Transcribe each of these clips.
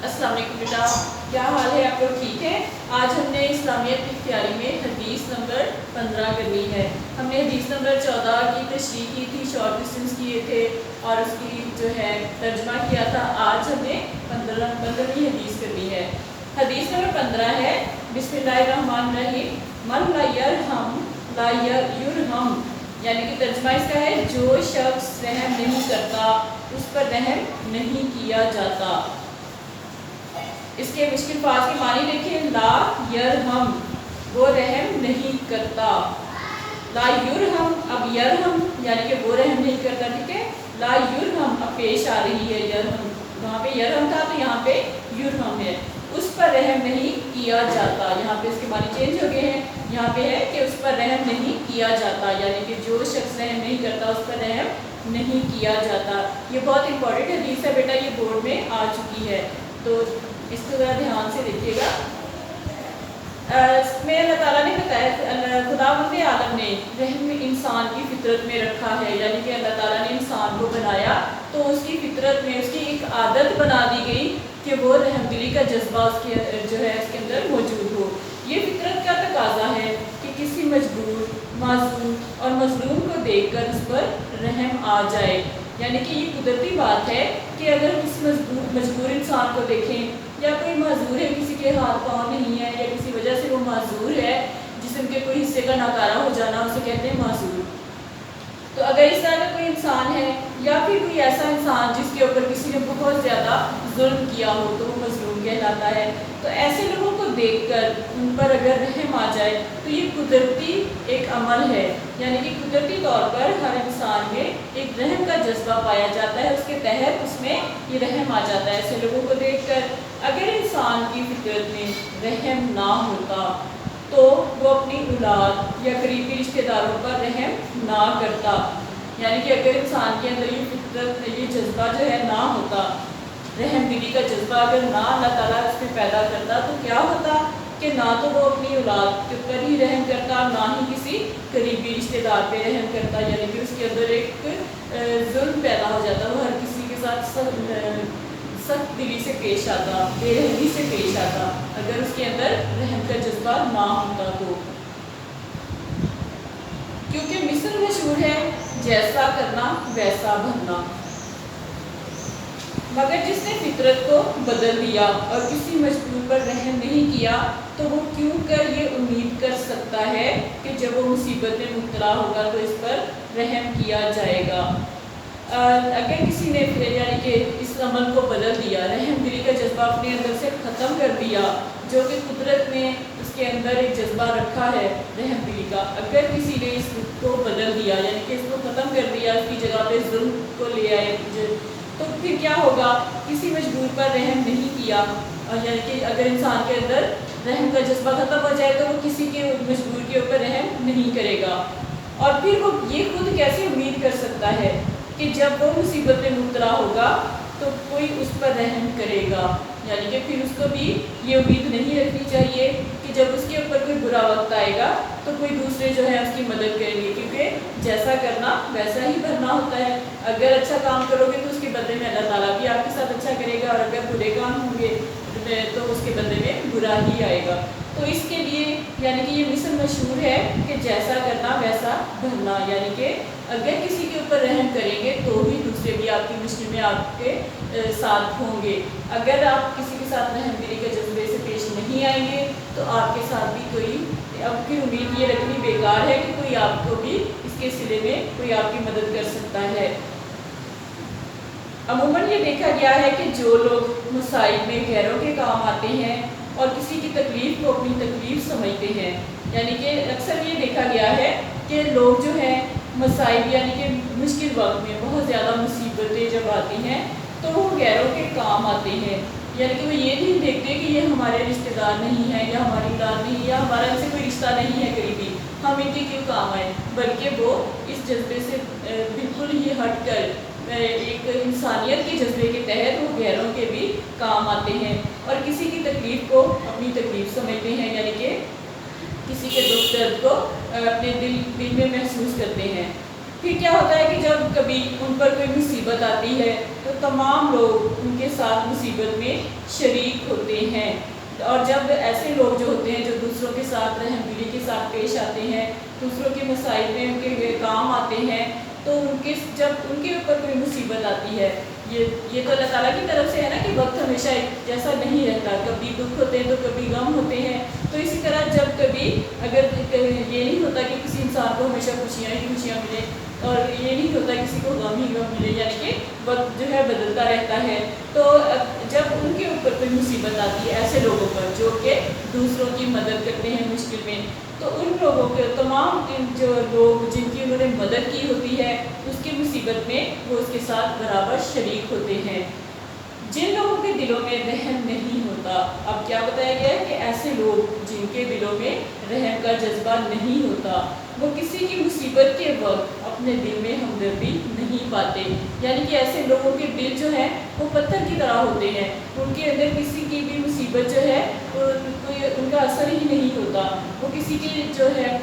السلام علیکم بیٹا، کیا حال ہے؟ آپ لوگ ٹھیک ہیں؟ آج ہم نے اسلامیت کی تیاری میں حدیث نمبر 15 کرنی ہے۔ ہم نے حدیث نمبر 14 کی تشریح کی تھی، شارٹ ڈسٹنس کیے تھے اور اس کی جو ہے ترجمہ کیا تھا۔ آج ہم نے 15ویں حدیث کرنی ہے۔ حدیث نمبر 15 ہے، بسم اللہ الرحمن الرحیم، من لا یرحم لا یرحم، یعنی کہ ترجمہ اس کا ہے جو شخص رحم نہیں کرتا اس پر رحم نہیں کیا جاتا۔ اس کے مشکل فاظ کے معنی دیکھیں، لا یرحم وہ رحم نہیں کرتا، لا یرحم اب یرحم یعنی کہ وہ رحم نہیں کرتا، ٹھیک ہے۔ لا یرحم اب پیش آ رہی ہے یرحم، وہاں پہ یرحم تھا تو یہاں پہ یرحم ہے، اس پر رحم نہیں کیا جاتا۔ یہاں پہ اس کے معنی چینج ہو گئے ہیں، یہاں پہ ہے کہ اس پر رحم نہیں کیا جاتا، یعنی کہ جو شخص رحم نہیں کرتا اس پر رحم نہیں کیا جاتا۔ یہ بہت امپورٹنٹ حدیث ہے بیٹا، یہ بورڈ میں آ چکی ہے، تو اس کو ذرا دھیان سے دیکھیے گا۔ اس میں اللہ تعالیٰ نے بتایا، خداوند عالم نے رحم انسان کی فطرت میں رکھا ہے، یعنی کہ اللہ تعالیٰ نے انسان کو بنایا تو اس کی فطرت میں اس کی ایک عادت بنا دی گئی کہ وہ رحم دلی کا جذبہ اس کے جو ہے اس کے اندر موجود ہو۔ یہ فطرت کا تقاضا ہے کہ کسی مجبور، معذور اور مظلوم کو دیکھ کر اس پر رحم آ جائے، یعنی کہ یہ قدرتی بات ہے کہ اگر کسی مجبور انسان کو دیکھیں یا کوئی معذور ہے، کسی کے ہاتھ پاؤں نہیں ہے یا کسی وجہ سے وہ معذور ہے، جسم کے کوئی حصے کا ناکارہ ہو جانا، اسے کہتے ہیں معذور۔ تو اگر اس طرح کا کوئی انسان ہے یا پھر کوئی ایسا انسان جس کے اوپر کسی نے بہت زیادہ ظلم کیا ہو تو وہ مظلوم کہلاتا ہے، تو ایسے لوگوں کو دیکھ کر ان پر اگر رحم آ جائے تو یہ قدرتی ایک عمل ہے، یعنی کہ قدرتی طور پر ہر انسان میں ایک رحم کا جذبہ پایا جاتا ہے، اس کے تحت اس میں یہ رحم آ جاتا ہے ایسے لوگوں کو دیکھ کر۔ اگر انسان کی فطرت میں رحم نہ ہوتا تو وہ اپنی اولاد یا قریبی رشتہ داروں پر رحم نہ کرتا، یعنی کہ اگر انسان کے اندر یہ فطرت یہ جذبہ جو ہے نہ ہوتا، رحم دلی کا جذبہ اگر نہ اللہ تعالیٰ اس میں پیدا کرتا تو کیا ہوتا کہ نہ تو وہ اپنی اولاد کے اوپر ہی رحم کرتا، نہ ہی کسی قریبی رشتہ دار پہ رحم کرتا، یعنی کہ اس کے اندر ایک ظلم پیدا ہو جاتا، وہ ہر کسی کے ساتھ سخت دلی سے پیش آتا، بے رحمی سے پیش آتا اگر اس کے اندر رحم کا جذبہ نہ ہوتا تو۔ کیونکہ مثل مشہور ہے، جیسا کرنا ویسا بھرنا، مگر جس نے فطرت کو بدل دیا اور کسی مجبور پر رحم نہیں کیا تو وہ کیوں کر یہ امید کر سکتا ہے کہ جب وہ مصیبت میں مبتلا ہوگا تو اس پر رحم کیا جائے گا۔ اگر کسی نے یعنی کہ اس عمل کو بدل دیا، رحم دلی کا جذبہ اپنے اندر سے ختم کر دیا، جو کہ قدرت نے اس کے اندر ایک جذبہ رکھا ہے رحم دلی کا، اگر کسی نے اس کو بدل دیا یعنی کہ اس کو ختم کر دیا، اس کی جگہ پہ ظلم کو لے آئے، تو پھر کیا ہوگا؟ کسی مجبور پر رحم نہیں کیا، یعنی کہ اگر انسان کے اندر رحم کا جذبہ ختم ہو جائے تو وہ کسی کے مجبور کے اوپر رحم نہیں کرے گا، اور پھر وہ یہ خود کیسے امید کر سکتا ہے کہ جب وہ مصیبت میں مبتلا ہوگا تو کوئی اس پر رحم کرے گا، یعنی کہ پھر اس کو بھی یہ امید نہیں رکھنی چاہیے کہ جب اس کے اوپر کوئی برا وقت آئے گا تو کوئی دوسرے جو ہے اس کی مدد کریں گے، کیونکہ جیسا کرنا ویسا ہی بھرنا ہوتا ہے۔ اگر اچھا کام کرو گے تو اس کے بدلے میں اللہ تعالیٰ بھی آپ کے ساتھ اچھا کرے گا، اور اگر برے کام ہوں گے تو اس کے بدلے میں برا ہی آئے گا۔ تو اس کے لیے یعنی کہ یہ مثل مشہور ہے کہ جیسا کرنا ویسا بھرنا، یعنی کہ اگر کسی کے اوپر رحم کریں گے تو بھی دوسرے بھی آپ کی مشکل میں آپ کے ساتھ ہوں گے، اگر آپ کسی کے ساتھ رحم دلی کے جذبے سے پیش نہیں آئیں گے تو آپ کے ساتھ بھی کوئی، اب پھر امید یہ رکھنی بیکار ہے کہ کوئی آپ کو بھی اس کے سلے میں کوئی آپ کی مدد کر سکتا ہے۔ عموماً یہ دیکھا گیا ہے کہ جو لوگ مصائب میں غیروں کے کام آتے ہیں اور کسی کی تکلیف کو اپنی تکلیف سمجھتے ہیں، یعنی کہ اکثر یہ دیکھا گیا ہے کہ لوگ جو ہیں مصائب یعنی کہ مشکل وقت میں بہت زیادہ مصیبتیں جب آتی ہیں تو وہ غیروں کے کام آتے ہیں، یعنی کہ وہ یہ نہیں دیکھتے کہ یہ ہمارے رشتہ دار نہیں ہیں یا ہماری اولاد نہیں یا ہمارا ان سے کوئی رشتہ نہیں ہے قریبی، ہم ان کے کیوں کام آئیں، بلکہ وہ اس جذبے سے بالکل ہی ہٹ کر ایک انسانیت کے جذبے کے تحت وہ غیروں کے بھی کام آتے ہیں اور کسی کی تکلیف کو اپنی تکلیف سمجھتے ہیں، یعنی کہ کسی کے دکھ درد کو اپنے دل میں محسوس کرتے ہیں۔ پھر کیا ہوتا ہے کہ جب کبھی ان پر کوئی مصیبت آتی ہے تو تمام لوگ ان کے ساتھ مصیبت میں شریک ہوتے ہیں، اور جب ایسے لوگ جو ہوتے ہیں جو دوسروں کے ساتھ رحم دلی کے ساتھ پیش آتے ہیں، دوسروں کے مسائل میں ان کے کام آتے ہیں، تو جب ان کے اوپر کوئی مصیبت آتی ہے، یہ تو اللہ تعالیٰ کی طرف سے ہے نا کہ وقت ہمیشہ ایک جیسا نہیں رہتا، کبھی دکھ ہوتے ہیں تو کبھی غم ہوتے ہیں، تو اسی طرح جب کبھی اگر یہ نہیں ہوتا کہ کسی انسان کو ہمیشہ خوشیاں ہی خوشیاں ملیں، اور یہ نہیں ہوتا کسی کو غم ہی غم ملے، یعنی کہ وقت جو ہے بدلتا رہتا ہے، تو جب ان کے اوپر کوئی مصیبت آتی ہے ایسے لوگوں پر جو کہ دوسروں کی مدد کرتے ہیں مشکل میں، تو ان لوگوں کے تمام جو لوگ جن کی انہوں نے مدد کی ہوتی ہے اس کی مصیبت میں وہ اس کے ساتھ برابر شریک ہوتے ہیں۔ جن لوگوں کے دلوں میں رحم نہیں ہوتا، اب کیا بتایا گیا ہے کہ ایسے لوگ جن کے دلوں میں رحم کا جذبہ نہیں ہوتا، وہ کسی کی مصیبت کے وقت اپنے دل میں ہمدردی نہیں پاتے، یعنی کہ ایسے لوگوں کے دل جو ہے وہ پتھر کی طرح ہوتے ہیں، ان کے اندر کسی کی بھی مصیبت جو ہے کوئی ان کا اثر ہی نہیں ہوتا، وہ کسی کی جو ہے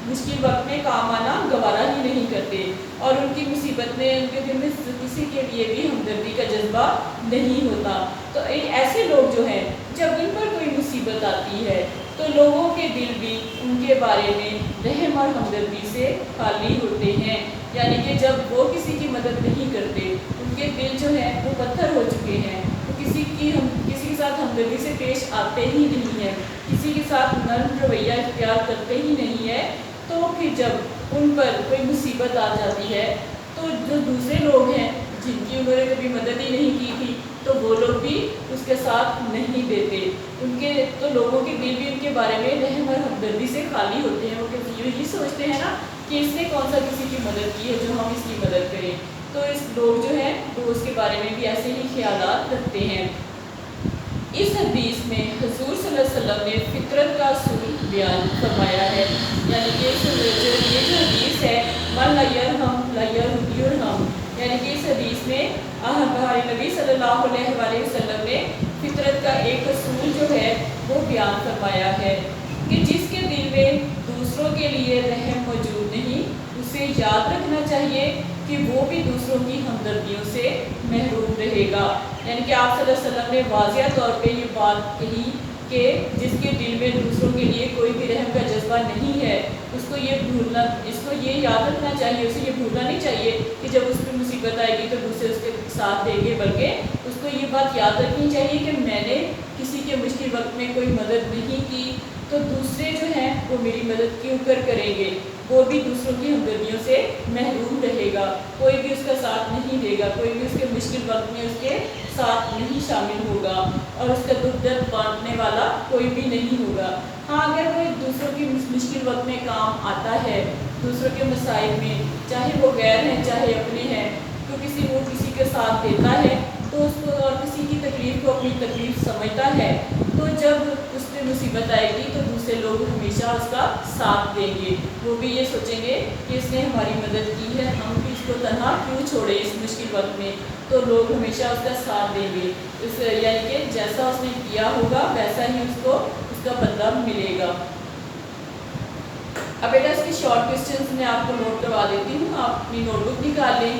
مشکل وقت میں کام آنا گوارا ہی نہیں کرتے، اور ان کی مصیبت میں ان کے دل میں کسی کے لیے بھی ہمدردی کا جذبہ نہیں ہوتا۔ تو ایسے لوگ جو ہیں جب ان پر کوئی مصیبت آتی ہے تو لوگوں کے دل بھی ان کے بارے میں رحم اور ہمدردی سے خالی ہوتے ہیں، یعنی کہ جب وہ کسی کی مدد نہیں کرتے، ان کے دل جو ہیں وہ پتھر ہو چکے ہیں، وہ کسی کے ساتھ ہمدردی سے پیش آتے ہی نہیں ہیں، کسی کے ساتھ نرم رویہ اختیار کرتے ہی نہیں ہیں، تو پھر جب ان پر کوئی مصیبت آ جاتی ہے تو جو دوسرے لوگ ہیں جن کی انہوں نے کبھی مدد ہی نہیں کی تھی تو وہ لوگ بھی اس کے ساتھ نہیں دیتے، تو لوگوں کے دل بھی ان کے بارے میں رحم اور ہمدردی سے خالی ہوتے ہیں، وہ یہی سوچتے ہیں نا کہ اس نے کون سا کسی کی مدد کی ہے جو ہم اس کی مدد کریں، تو اس لوگ جو ہیں وہ اس کے بارے میں بھی ایسے ہی خیالات رکھتے ہیں۔ اس حدیث میں حضور صلی اللہ علیہ وسلم نے فطرت کا اصول بیان فرمایا ہے، یعنی کہ یہ جو حدیث ہے من لا یرحم لا یرحم، یعنی کہ اس حدیث میں ہمارے نبی صلی اللہ علیہ وآلہ وسلم نے فطرت کا ایک اصول جو ہے وہ بیان فرمایا ہے کہ جس کے دل میں دوسروں کے لیے رحم موجود نہیں، اسے یاد رکھنا چاہیے کہ وہ بھی دوسروں کی ہمدردیوں سے محروم رہے گا، یعنی کہ آپ صلی اللہ علیہ وسلم نے واضح طور پہ یہ بات کہی کہ جس کے دل میں دوسروں کے لیے کوئی بھی رحم کا جذبہ نہیں ہے اس کو یہ یاد رکھنا چاہیے، اسے یہ بھولنا نہیں چاہیے کہ جب اس پہ مصیبت آئے گی تو دوسرے اس کے ساتھ دیں گے، بلکہ اس کو یہ بات یاد رکھنی چاہیے کہ میں نے کسی کے مشکل وقت میں کوئی مدد نہیں کی تو دوسرے جو ہیں وہ میری مدد کیوں کریں گے، وہ بھی دوسروں کی ہمدردیوں سے محروم رہے گا، کوئی بھی اس کا ساتھ نہیں دے گا، کوئی بھی اس کے مشکل وقت میں اس کے ساتھ نہیں شامل ہوگا، اور اس کا دکھ درد بانٹنے والا کوئی بھی نہیں ہوگا۔ ہاں اگر وہ دوسروں کی مشکل وقت میں کام آتا ہے، دوسروں کے مسائل میں، چاہے وہ غیر ہیں چاہے اپنے ہیں، تو وہ کسی کے ساتھ دیتا ہے تو اس کو اور کسی کی تکلیف کو اپنی تکلیف سمجھتا ہے، تو جب اس پہ مصیبت آئے گی تو دوسرے لوگ ہمیشہ اس کا ساتھ دیں گے، وہ بھی یہ سوچیں گے کہ اس نے ہماری مدد کی ہے، ہم بھی اس کو تنہا کیوں چھوڑیں اس مشکل وقت میں، تو لوگ ہمیشہ اس کا ساتھ دیں گے، یعنی کہ جیسا اس نے کیا ہوگا ویسا ہی اس کو اس کا بدلہ ملے گا۔ اب بیٹا اس کے شارٹ کوسچنس میں آپ کو نوٹ کروا دیتی ہوں، آپ اپنی نوٹ بک نکال لیں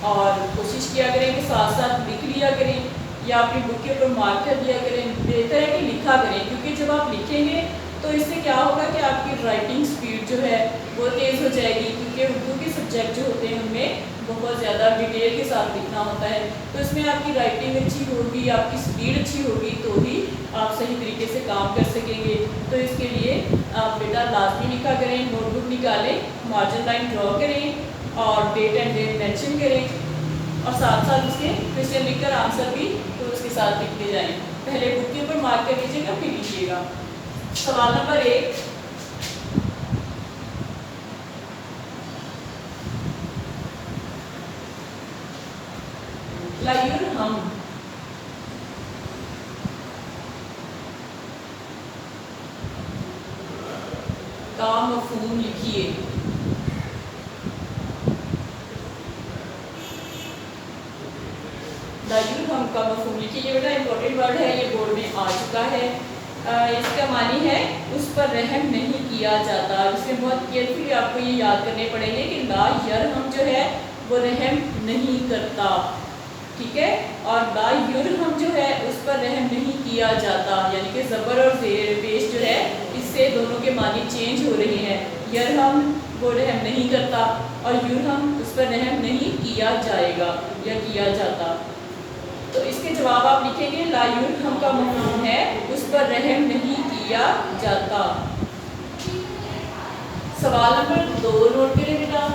اور کوشش کیا کریں کہ ساتھ ساتھ لکھ لیا کریں یا اپنی بک کے اوپر مارک کر دیا کریں، بہتر ہے کہ لکھا کریں، کیونکہ جب آپ لکھیں گے تو اس سے کیا ہوگا کہ آپ کی رائٹنگ سپیڈ جو ہے وہ تیز ہو جائے گی، کیونکہ اردو کے سبجیکٹ جو ہوتے ہیں ان میں بہت زیادہ ڈیٹیل کے ساتھ لکھنا ہوتا ہے، تو اس میں آپ کی رائٹنگ اچھی ہوگی، آپ کی سپیڈ اچھی ہوگی تو ہی آپ صحیح طریقے سے کام کر سکیں گے، تو اس کے لیے آپ بیٹا لازمی لکھا کریں، نوٹ بک نکالیں، مارجن لائن ڈرا کریں اور ڈیٹ اینڈ ڈیٹ مینشن کریں، اور ساتھ ساتھ اس کے کویشچن لکھ کر آنسر بھی تو اس کے ساتھ لکھتے جائیں، پہلے بک کے اوپر مارک کر لیجیے گا پھر لکھیے گا۔ سوال نمبر 1، لا یرحم کا مفہوم لکھیے۔ لا یرحم کا مفہوم لکھیے، یہ بیٹا امپورٹنٹ ورڈ ہے، یہ بورڈ میں آ چکا ہے، اس کا معنی ہے اس پر رحم نہیں کیا جاتا. اس میں بہت کیئرفلی آپ کو یہ یاد کرنے پڑیں گے کہ لا یرحم جو ہے وہ رحم نہیں کرتا, ٹھیک ہے, اور لا یرحم جو ہے اس پر رحم نہیں کیا جاتا, یعنی کہ زبر اور زیر پیش جو ہے اس سے دونوں کے معنی چینج ہو رہے ہیں. یرحم وہ رحم نہیں کرتا اور یرحم اس پر رحم نہیں کیا جائے گا یا کیا جاتا. تو اس کے جواب آپ لکھیں گے لا یرحم کا مفہوم ہے اس پر رحم نہیں کیا جاتا. سوال نمبر 2 نوٹ کریں بیٹا.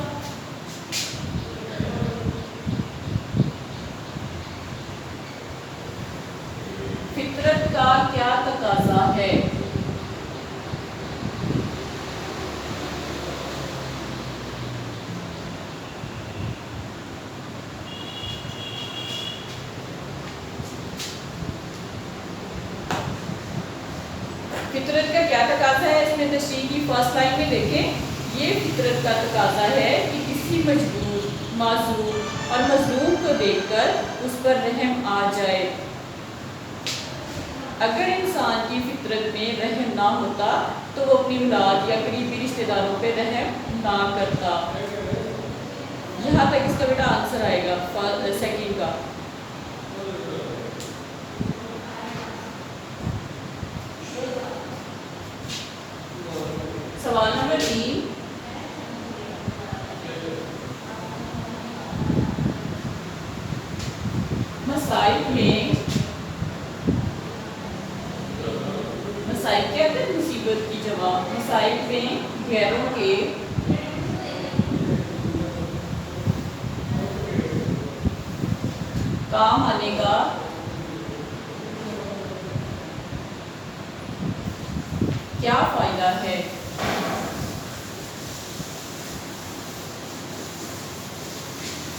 فطرت کا کیا تقاضا ہے؟ فطرت کا کیا تقاضا ہے؟ اس میں تشریح کی فرسٹ لائن میں دیکھیں, یہ فطرت کا تقاضا ہے کہ کسی مجبور, معذور اور مظلوم کو دیکھ کر اس پر رحم آ جائے. اگر انسان کی فطرت میں رحم نہ ہوتا تو وہ اپنی اولاد یا قریبی رشتہ داروں پہ رحم نہ کرتا. یہاں تک اس کا بیٹا آنسر آئے گا سیکنڈ کا. سوال نمبر 3, مسائل میں, مسائل کیا ہے مصیبت کی جمع, مسائل میں غیروں کے کام آنے کا کیا فائدہ ہے؟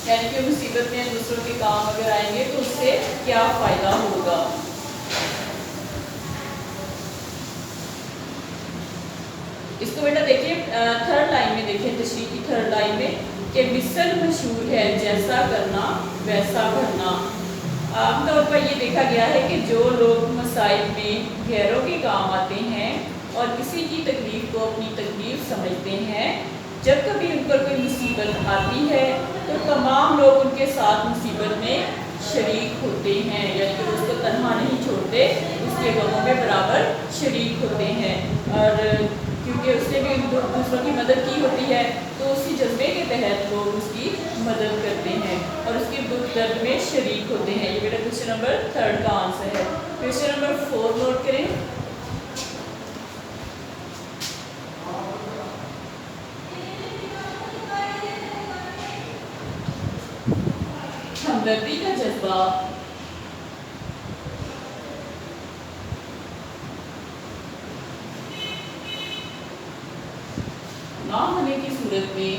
یعنی کہ مصیبت میں دوسروں کے کام اگر آئیں گے تو اس سے کیا فائدہ ہوگا؟ اس کو بیٹا دیکھیے تھرڈ لائن میں دیکھیں, تشریح کی تھرڈ لائن میں کہ مثل مشہور ہے جیسا کرنا ویسا بھرنا. عام طور پر یہ دیکھا گیا ہے کہ جو لوگ مسائل میں غیروں کے کام آتے ہیں اور کسی کی تکلیف کو اپنی تکلیف سمجھتے ہیں, جب کبھی ان پر کوئی مصیبت آتی ہے تو تمام لوگ ان کے ساتھ مصیبت میں شریک ہوتے ہیں, یعنی کہ اس کو تنہا نہیں چھوڑتے, اس کے غموں میں برابر شریک ہوتے ہیں. اور کیونکہ اس نے بھی دوسروں کی مدد کی ہوتی ہے تو اسی جذبے کے تحت لوگ اس کی مدد کرتے ہیں اور اس کے دکھ درد میں شریک ہوتے ہیں. یہ میرا کوشچن نمبر 3 کا آنسر ہے. کوشچن نمبر 4 نوٹ کریں. ہمدردی کا جذبہ نہ ہونے کی صورت میں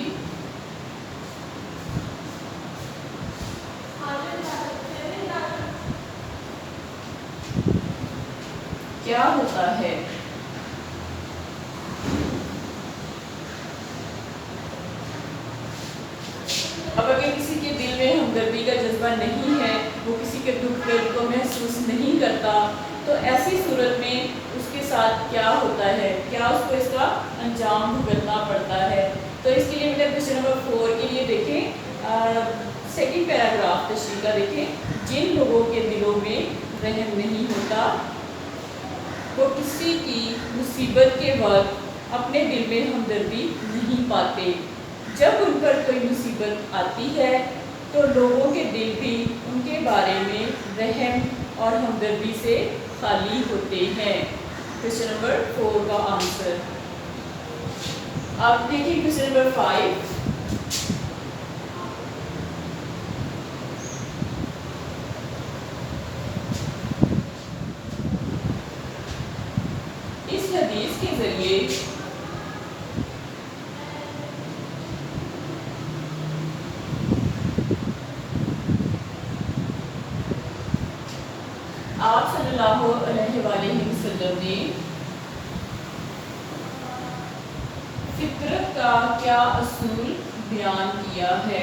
کیا ہوتا ہے؟ اب اگر کسی کے دل میں ہمدردی کا جذبہ نہیں ہے, وہ کسی کے دکھ درد کو محسوس نہیں کرتا, تو ایسی صورت میں اس کے ساتھ کیا ہوتا ہے, کیا اس کو اس کا انجام بھگتنا پڑتا ہے. تو اس کے لیے میرا کوشچن نمبر 4 کے لیے دیکھیں سیکنڈ پیراگراف تشریح کا دیکھیں. جن لوگوں کے دلوں میں رحم نہیں ہوتا وہ کسی کی مصیبت کے وقت اپنے دل میں ہمدردی نہیں پاتے. جب ان پر کوئی مصیبت آتی ہے تو لوگوں کے دل بھی ان کے بارے میں رحم اور ہمدردی سے خالی ہوتے ہیں. کوشچن نمبر 4 کا آنسر آپ دیکھیں. کوشچن نمبر 5, اس حدیث کے ذریعے آپ صلی اللہ علیہ وآلہ وسلم نے فطرت کا کیا اصول بیان کیا ہے؟